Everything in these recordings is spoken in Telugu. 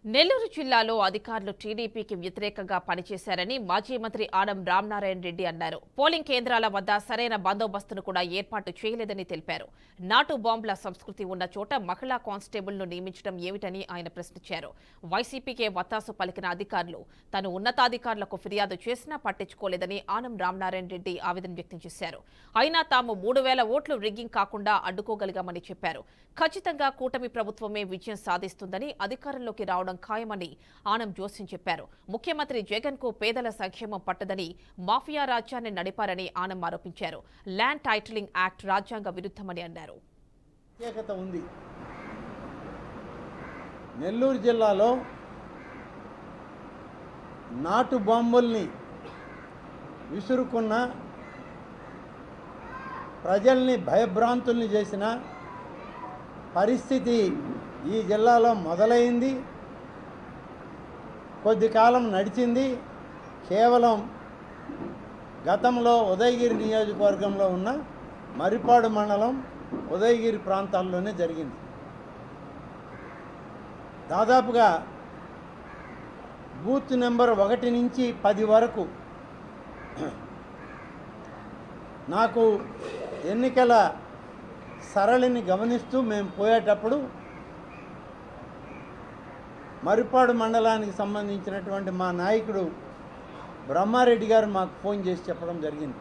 నెల్లూరు జిల్లాలో అధికారులు టీడీపీకి వ్యతిరేకంగా పనిచేశారని మాజీ మంత్రి ఆనం రామనారాయణ రెడ్డి అన్నారు. పోలింగ్ కేంద్రాల వద్ద సరైన బందోబస్తును కూడా ఏర్పాటు చేయలేదని తెలిపారు. నాటు బాంబుల సంస్కృతి ఉన్న చోట మహిళా కానిస్టేబుల్ను నియమించడం ఏమిటని ఆయన ప్రశ్నించారు. వైసీపీకే వత్తాసు పలికిన అధికారులు తాను ఉన్నతాధికారులకు ఫిర్యాదు చేసినా పట్టించుకోలేదని ఆనం రామనారాయణ రెడ్డి ఆవేదన వ్యక్తం చేశారు. అయినా తాము 3,000 ఓట్లు రిగ్గింగ్ కాకుండా అడ్డుకోగలిగామని చెప్పారు. ఖచ్చితంగా కూటమి ప్రభుత్వమే విజయం సాధిస్తుందని అధికారంలోకి రావడం ఖాయమని ఆనం జోస్యం చెప్పారు. ముఖ్యమంత్రి జగన్ కు పేదల సంక్షేమం పట్టదని మాఫియా రాజ్యాన్ని నడిపారని ఆనం ఆరోపించారు. ల్యాండ్ టైటిలింగ్ యాక్ట్ రాజ్యాంగ విరుద్ధమని అన్నారు. నెల్లూరు జిల్లాలో నాటు బాంబుల్ని విసురుకున్న ప్రజల్ని భయభ్రాంతుల్ని చేసిన పరిస్థితి ఈ జిల్లాలో మొదలైంది. కొద్ది కాలం నడిచింది. కేవలం గతంలో ఉదయగిరి నియోజకవర్గంలో ఉన్న మర్రిపాడు మండలం ఉదయగిరి ప్రాంతాల్లోనే జరిగింది. దాదాపుగా బూత్ నెంబర్ 1 నుంచి 10 వరకు నాకు ఎన్నికల సరళిని గమనిస్తూ మేము పోయేటప్పుడు మర్రిపాడు మండలానికి సంబంధించినటువంటి మా నాయకుడు బ్రహ్మారెడ్డి గారు మాకు ఫోన్ చేసి చెప్పడం జరిగింది.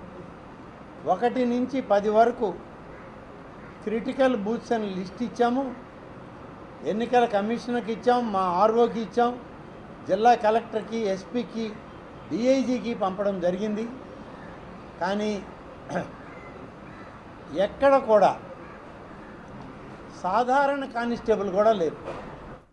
1 నుంచి 10 వరకు క్రిటికల్ బూత్స్ అని లిస్ట్ ఇచ్చాము. ఎన్నికల కమిషనర్కి ఇచ్చాం, మా ఆర్ఓకి ఇచ్చాం, జిల్లా కలెక్టర్కి, ఎస్పీకి, డిఐజీకి పంపడం జరిగింది. కానీ ఎక్కడ కూడా సాధారణ కానిస్టేబుల్ కూడా లేరు.